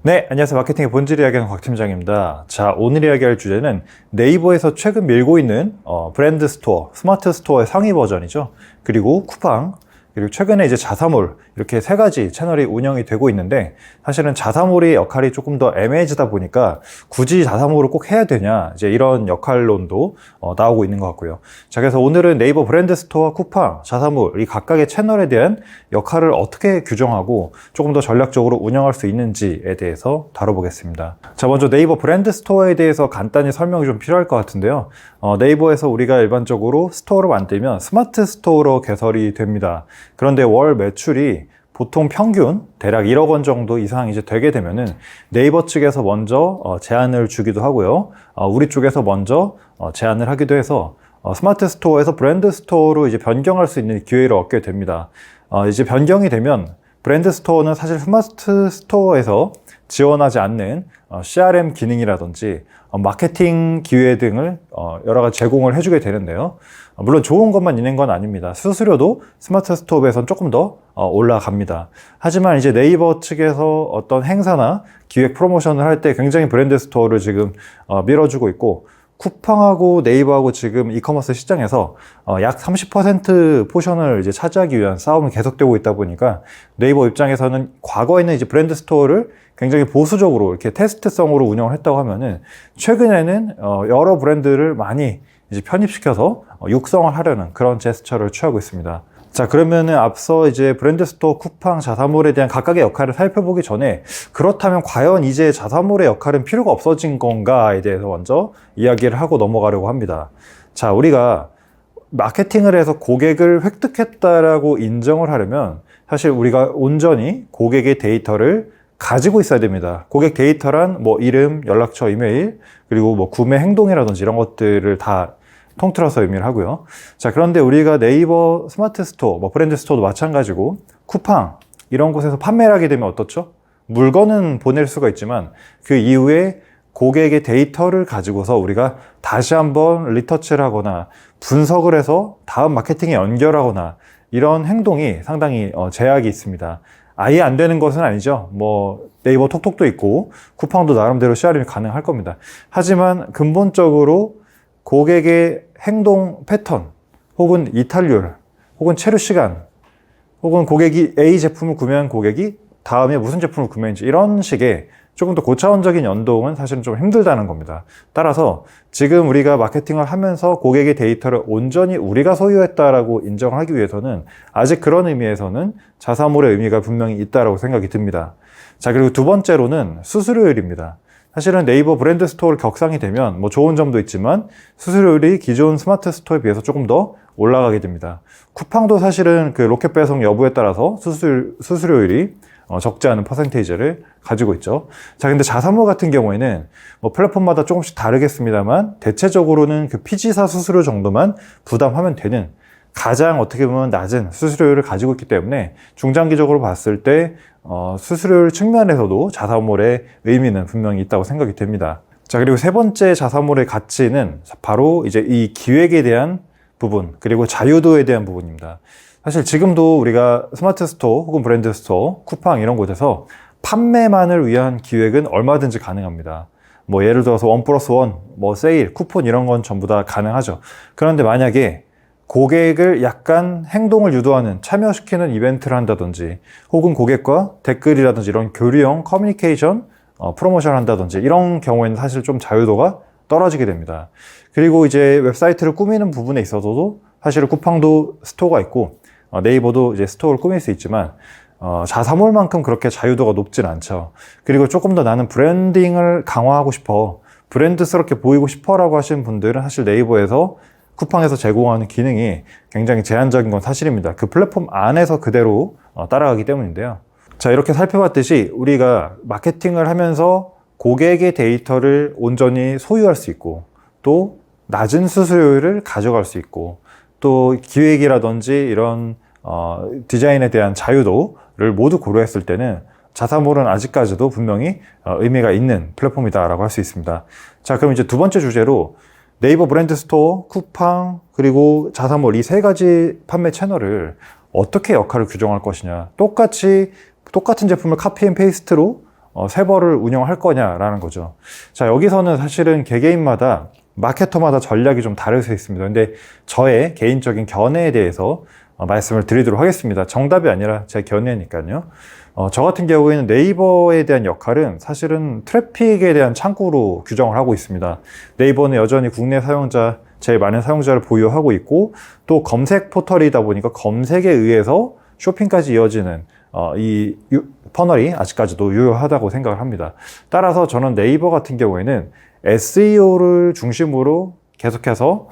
네, 안녕하세요. 마케팅의 본질 이야기하는 곽 팀장입니다. 자, 오늘 이야기할 주제는 네이버에서 최근 밀고 있는 브랜드 스토어, 스마트 스토어의 상위 버전이죠. 그리고 쿠팡, 그리고 최근에 이제 자사몰, 이렇게 세 가지 채널이 운영이 되고 있는데, 사실은 자사몰의 역할이 조금 더 애매해지다 보니까 굳이 자사몰을 꼭 해야 되냐, 이제 이런 역할론도 나오고 있는 것 같고요. 자, 그래서 오늘은 네이버 브랜드 스토어와 쿠팡, 자사몰, 이 각각의 채널에 대한 역할을 어떻게 규정하고 조금 더 전략적으로 운영할 수 있는지에 대해서 다뤄보겠습니다. 자, 먼저 네이버 브랜드 스토어에 대해서 간단히 설명이 좀 필요할 것 같은데요. 네이버에서 우리가 일반적으로 스토어를 만들면 스마트 스토어로 개설이 됩니다. 그런데 월 매출이 보통 평균 대략 1억 원 정도 이상 이제 되게 되면은 네이버 측에서 먼저 제안을 주기도 하고요. 우리 쪽에서 먼저 제안을 하기도 해서 스마트 스토어에서 브랜드 스토어로 이제 변경할 수 있는 기회를 얻게 됩니다. 이제 변경이 되면 브랜드 스토어는 사실 스마트 스토어에서 지원하지 않는 CRM 기능이라든지 마케팅 기회 등을 여러 가지 제공을 해주게 되는데요. 물론 좋은 것만 있는 건 아닙니다. 수수료도 스마트 스토어에서는 조금 더 올라갑니다. 하지만 이제 네이버 측에서 어떤 행사나 기획 프로모션을 할 때 굉장히 브랜드 스토어를 지금 밀어주고 있고, 쿠팡하고 네이버하고 지금 이커머스 시장에서 약 30% 포션을 이제 차지하기 위한 싸움이 계속되고 있다 보니까 네이버 입장에서는 과거에는 이제 브랜드 스토어를 굉장히 보수적으로 이렇게 테스트성으로 운영을 했다고 하면은 최근에는 여러 브랜드를 많이 이제 편입시켜서 육성을 하려는 그런 제스처를 취하고 있습니다. 자, 그러면은 앞서 이제 브랜드 스토어, 쿠팡, 자사몰에 대한 각각의 역할을 살펴보기 전에, 그렇다면 과연 이제 자사몰의 역할은 필요가 없어진 건가에 대해서 먼저 이야기를 하고 넘어가려고 합니다. 자, 우리가 마케팅을 해서 고객을 획득했다라고 인정을 하려면 사실 우리가 온전히 고객의 데이터를 가지고 있어야 됩니다. 고객 데이터란 뭐 이름, 연락처, 이메일, 그리고 뭐 구매 행동이라든지 이런 것들을 다 통틀어서 의미를 하고요. 자, 그런데 우리가 네이버 스마트 스토어, 뭐 브랜드 스토어도 마찬가지고 쿠팡 이런 곳에서 판매를 하게 되면 어떻죠? 물건은 보낼 수가 있지만 그 이후에 고객의 데이터를 가지고서 우리가 다시 한번 리터치를 하거나 분석을 해서 다음 마케팅에 연결하거나 이런 행동이 상당히 제약이 있습니다. 아예 안 되는 것은 아니죠. 뭐 네이버 톡톡도 있고 쿠팡도 나름대로 CRM이 가능할 겁니다. 하지만 근본적으로 고객의 행동 패턴, 혹은 이탈률, 혹은 체류 시간, 혹은 고객이 A 제품을 구매한 고객이 다음에 무슨 제품을 구매했는지 이런 식의 조금 더 고차원적인 연동은 사실은 좀 힘들다는 겁니다. 따라서 지금 우리가 마케팅을 하면서 고객의 데이터를 온전히 우리가 소유했다라고 인정하기 위해서는 아직 그런 의미에서는 자사몰의 의미가 분명히 있다라고 생각이 듭니다. 자, 그리고 두 번째로는 수수료율입니다. 사실은 네이버 브랜드 스토어를 격상이 되면 뭐 좋은 점도 있지만 수수료율이 기존 스마트 스토어에 비해서 조금 더 올라가게 됩니다. 쿠팡도 사실은 그 로켓 배송 여부에 따라서 수수료율이 적지 않은 퍼센테이지를 가지고 있죠. 자, 근데 자사몰 같은 경우에는 뭐 플랫폼마다 조금씩 다르겠습니다만 대체적으로는 그 피지사 수수료 정도만 부담하면 되는 가장 어떻게 보면 낮은 수수료율을 가지고 있기 때문에 중장기적으로 봤을 때 수수료율 측면에서도 자사몰의 의미는 분명히 있다고 생각이 됩니다. 자, 그리고 세 번째 자사몰의 가치는 바로 이제 이 기획에 대한 부분, 그리고 자유도에 대한 부분입니다. 사실 지금도 우리가 스마트 스토어 혹은 브랜드 스토어, 쿠팡 이런 곳에서 판매만을 위한 기획은 얼마든지 가능합니다. 뭐 예를 들어서 1+1, 뭐 세일, 쿠폰 이런 건 전부 다 가능하죠. 그런데 만약에 고객을 약간 행동을 유도하는, 참여시키는 이벤트를 한다든지, 혹은 고객과 댓글이라든지 이런 교류형 커뮤니케이션, 프로모션을 한다든지 이런 경우에는 사실 좀 자유도가 떨어지게 됩니다. 그리고 이제 웹사이트를 꾸미는 부분에 있어서도 사실 쿠팡도 스토어가 있고 네이버도 이제 스토어를 꾸밀 수 있지만 자사몰만큼 그렇게 자유도가 높진 않죠. 그리고 조금 더 나는 브랜딩을 강화하고 싶어, 브랜드스럽게 보이고 싶어 라고 하시는 분들은 사실 네이버에서 쿠팡에서 제공하는 기능이 굉장히 제한적인 건 사실입니다. 그 플랫폼 안에서 그대로 따라가기 때문인데요. 자, 이렇게 살펴봤듯이 우리가 마케팅을 하면서 고객의 데이터를 온전히 소유할 수 있고, 또 낮은 수수료율을 가져갈 수 있고, 또 기획이라든지 이런 디자인에 대한 자유도를 모두 고려했을 때는 자사몰은 아직까지도 분명히 의미가 있는 플랫폼이다라고 할 수 있습니다. 자, 그럼 이제 두 번째 주제로 네이버 브랜드 스토어, 쿠팡, 그리고 자사몰 이 세 가지 판매 채널을 어떻게 역할을 규정할 것이냐. 똑같은 제품을 카피 앤 페이스트로 세 벌을 운영할 거냐라는 거죠. 자, 여기서는 사실은 개개인마다 마케터마다 전략이 좀 다를 수 있습니다. 근데 저의 개인적인 견해에 대해서 말씀을 드리도록 하겠습니다. 정답이 아니라 제 견해니까요. 저 같은 경우에는 네이버에 대한 역할은 사실은 트래픽에 대한 창구로 규정을 하고 있습니다. 네이버는 여전히 국내 사용자, 제일 많은 사용자를 보유하고 있고 또 검색 포털이다 보니까 검색에 의해서 쇼핑까지 이어지는 이 퍼널이 아직까지도 유효하다고 생각을 합니다. 따라서 저는 네이버 같은 경우에는 SEO를 중심으로 계속해서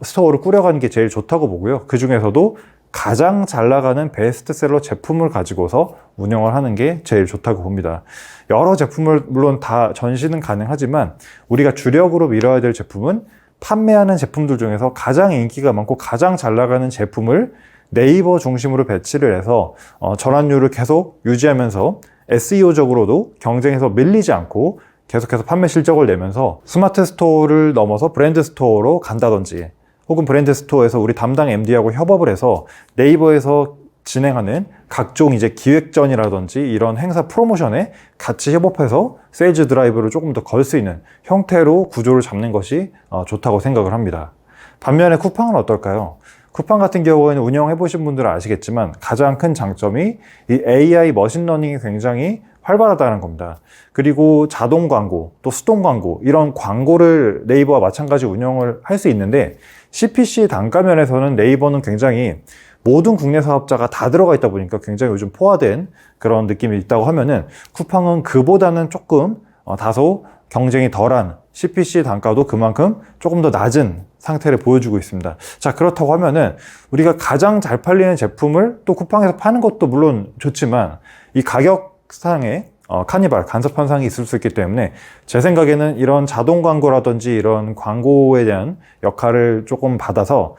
스토어를 꾸려가는 게 제일 좋다고 보고요. 그 중에서도 가장 잘 나가는 베스트셀러 제품을 가지고서 운영을 하는 게 제일 좋다고 봅니다. 여러 제품을 물론 다 전시는 가능하지만 우리가 주력으로 밀어야 될 제품은 판매하는 제품들 중에서 가장 인기가 많고 가장 잘 나가는 제품을 네이버 중심으로 배치를 해서 전환율을 계속 유지하면서 SEO적으로도 경쟁에서 밀리지 않고 계속해서 판매 실적을 내면서 스마트 스토어를 넘어서 브랜드 스토어로 간다든지 혹은 브랜드 스토어에서 우리 담당 MD하고 협업을 해서 네이버에서 진행하는 각종 이제 기획전이라든지 이런 행사 프로모션에 같이 협업해서 세일즈 드라이브를 조금 더 걸 수 있는 형태로 구조를 잡는 것이 좋다고 생각을 합니다. 반면에 쿠팡은 어떨까요? 쿠팡 같은 경우에는 운영해 보신 분들은 아시겠지만 가장 큰 장점이 이 AI 머신러닝이 굉장히 활발하다는 겁니다. 그리고 자동 광고, 또 수동 광고 이런 광고를 네이버와 마찬가지 운영을 할 수 있는데 CPC 단가 면에서는 네이버는 굉장히 모든 국내 사업자가 다 들어가 있다 보니까 굉장히 요즘 포화된 그런 느낌이 있다고 하면은 쿠팡은 그보다는 조금 다소 경쟁이 덜한 CPC 단가도 그만큼 조금 더 낮은 상태를 보여주고 있습니다. 자, 그렇다고 하면은 우리가 가장 잘 팔리는 제품을 또 쿠팡에서 파는 것도 물론 좋지만 이 가격상에 카니발, 간섭 현상이 있을 수 있기 때문에 제 생각에는 이런 자동 광고라든지 이런 광고에 대한 역할을 조금 받아서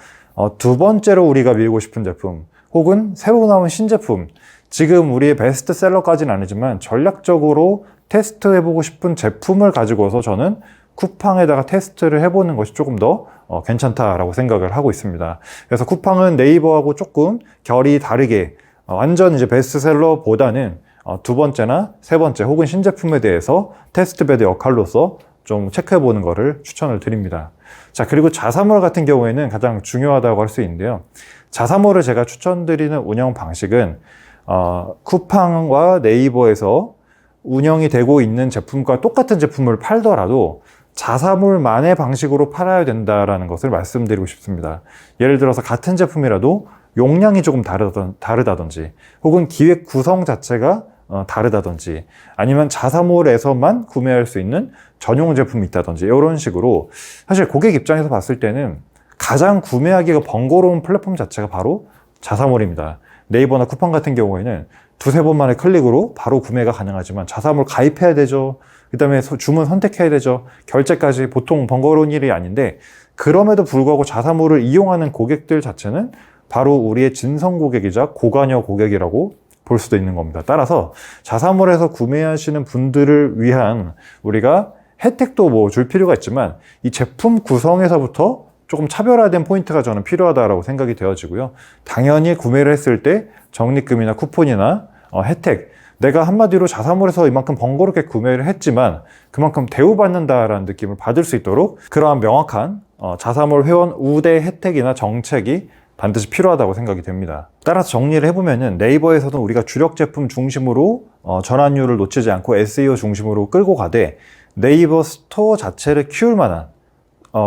두 번째로 우리가 밀고 싶은 제품 혹은 새로 나온 신제품, 지금 우리의 베스트셀러까지는 아니지만 전략적으로 테스트해보고 싶은 제품을 가지고서 저는 쿠팡에다가 테스트를 해보는 것이 조금 더 괜찮다라고 생각을 하고 있습니다. 그래서 쿠팡은 네이버하고 조금 결이 다르게 완전 이제 베스트셀러보다는 두 번째나 세 번째 혹은 신제품에 대해서 테스트베드 역할로서 좀 체크해보는 것을 추천을 드립니다. 자, 그리고 자사몰 같은 경우에는 가장 중요하다고 할 수 있는데요. 자사몰을 제가 추천드리는 운영 방식은 쿠팡과 네이버에서 운영이 되고 있는 제품과 똑같은 제품을 팔더라도 자사몰만의 방식으로 팔아야 된다는 것을 말씀드리고 싶습니다. 예를 들어서 같은 제품이라도 용량이 조금 다르다든지 혹은 기획 구성 자체가 다르다든지 아니면 자사몰에서만 구매할 수 있는 전용 제품이 있다든지 이런 식으로 사실 고객 입장에서 봤을 때는 가장 구매하기가 번거로운 플랫폼 자체가 바로 자사몰입니다. 네이버나 쿠팡 같은 경우에는 두세 번 만에 클릭으로 바로 구매가 가능하지만 자사몰 가입해야 되죠. 그 다음에 주문 선택해야 되죠. 결제까지 보통 번거로운 일이 아닌데 그럼에도 불구하고 자사몰을 이용하는 고객들 자체는 바로 우리의 진성 고객이자 고관여 고객이라고 볼 수도 있는 겁니다. 따라서 자사몰에서 구매하시는 분들을 위한 우리가 혜택도 뭐 줄 필요가 있지만 이 제품 구성에서부터 조금 차별화된 포인트가 저는 필요하다고 생각이 되어지고요. 당연히 구매를 했을 때 적립금이나 쿠폰이나 혜택, 내가 한마디로 자사몰에서 이만큼 번거롭게 구매를 했지만 그만큼 대우받는다라는 느낌을 받을 수 있도록 그러한 명확한 자사몰 회원 우대 혜택이나 정책이 반드시 필요하다고 생각이 됩니다. 따라서 정리를 해보면은 네이버에서는 우리가 주력 제품 중심으로 전환율을 놓치지 않고 SEO 중심으로 끌고 가되 네이버 스토어 자체를 키울 만한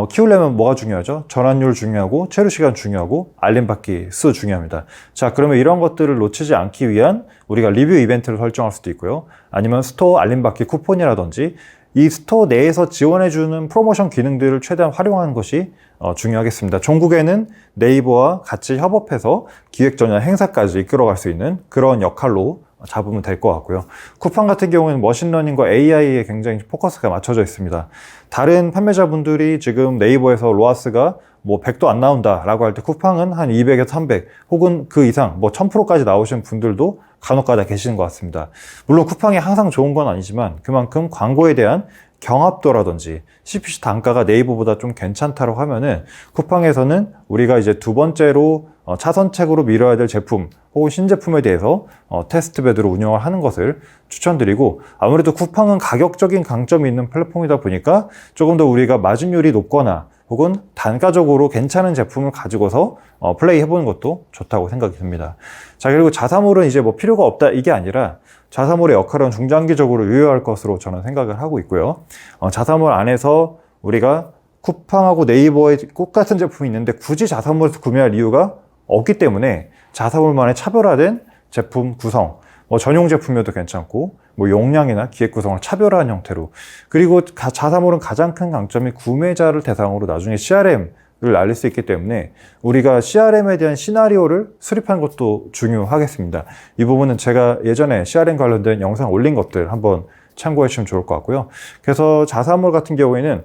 키우려면 뭐가 중요하죠? 전환율 중요하고 체류 시간 중요하고 알림받기 수 중요합니다. 자, 그러면 이런 것들을 놓치지 않기 위한 우리가 리뷰 이벤트를 설정할 수도 있고요. 아니면 스토어 알림받기 쿠폰이라든지 이 스토어 내에서 지원해주는 프로모션 기능들을 최대한 활용하는 것이 중요하겠습니다. 종국에는 네이버와 같이 협업해서 기획전이나 행사까지 이끌어갈 수 있는 그런 역할로 잡으면 될 것 같고요. 쿠팡 같은 경우에는 머신러닝과 AI에 굉장히 포커스가 맞춰져 있습니다. 다른 판매자분들이 지금 네이버에서 로아스가 뭐 100도 안 나온다 라고 할 때 쿠팡은 한 200에서 300 혹은 그 이상 뭐 1000%까지 나오신 분들도 간혹가다 계시는 것 같습니다. 물론 쿠팡이 항상 좋은 건 아니지만 그만큼 광고에 대한 경합도라든지 CPC 단가가 네이버보다 좀 괜찮다고 하면은 쿠팡에서는 우리가 이제 두 번째로 차선책으로 밀어야 될 제품 혹은 신제품에 대해서 테스트베드로 운영을 하는 것을 추천드리고, 아무래도 쿠팡은 가격적인 강점이 있는 플랫폼이다 보니까 조금 더 우리가 마진율이 높거나 혹은 단가적으로 괜찮은 제품을 가지고서 플레이 해보는 것도 좋다고 생각이 듭니다. 자, 그리고 자사몰은 이제 뭐 필요가 없다 이게 아니라 자사몰의 역할은 중장기적으로 유효할 것으로 저는 생각을 하고 있고요. 자사몰 안에서 우리가 쿠팡하고 네이버에 똑같은 제품이 있는데 굳이 자사몰에서 구매할 이유가 없기 때문에 자사몰만의 차별화된 제품 구성, 뭐 전용 제품이어도 괜찮고 뭐 용량이나 기획 구성을 차별화한 형태로, 그리고 자사몰은 가장 큰 강점이 구매자를 대상으로 나중에 CRM을 날릴 수 있기 때문에 우리가 CRM에 대한 시나리오를 수립하는 것도 중요하겠습니다. 이 부분은 제가 예전에 CRM 관련된 영상 올린 것들 한번 참고해 주시면 좋을 것 같고요. 그래서 자사몰 같은 경우에는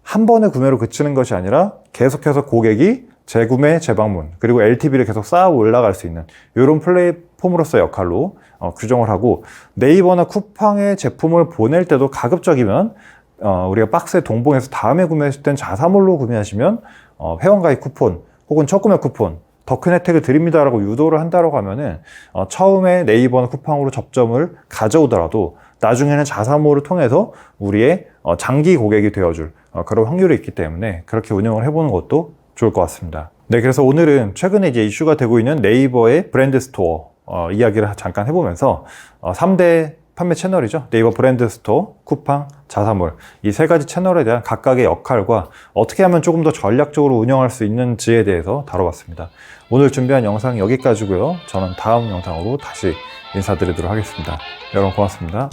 한 번의 구매로 그치는 것이 아니라 계속해서 고객이 재구매, 재방문, 그리고 LTV를 계속 쌓아 올라갈 수 있는 이런 플랫폼으로서의 역할로 규정을 하고, 네이버나 쿠팡의 제품을 보낼 때도 가급적이면 우리가 박스에 동봉해서 다음에 구매하실 땐 자사몰로 구매하시면 회원가입 쿠폰 혹은 첫 구매 쿠폰, 더 큰 혜택을 드립니다라고 유도를 한다고 하면은 처음에 네이버나 쿠팡으로 접점을 가져오더라도 나중에는 자사몰을 통해서 우리의 장기 고객이 되어줄 그런 확률이 있기 때문에 그렇게 운영을 해보는 것도 좋을 것 같습니다. 네, 그래서 오늘은 최근에 이제 이슈가 되고 있는 네이버의 브랜드 스토어 이야기를 잠깐 해보면서 3대 판매 채널이죠. 네이버 브랜드 스토어, 쿠팡, 자사몰, 이 세 가지 채널에 대한 각각의 역할과 어떻게 하면 조금 더 전략적으로 운영할 수 있는지에 대해서 다뤄봤습니다. 오늘 준비한 영상 여기까지고요. 저는 다음 영상으로 다시 인사드리도록 하겠습니다. 여러분 고맙습니다.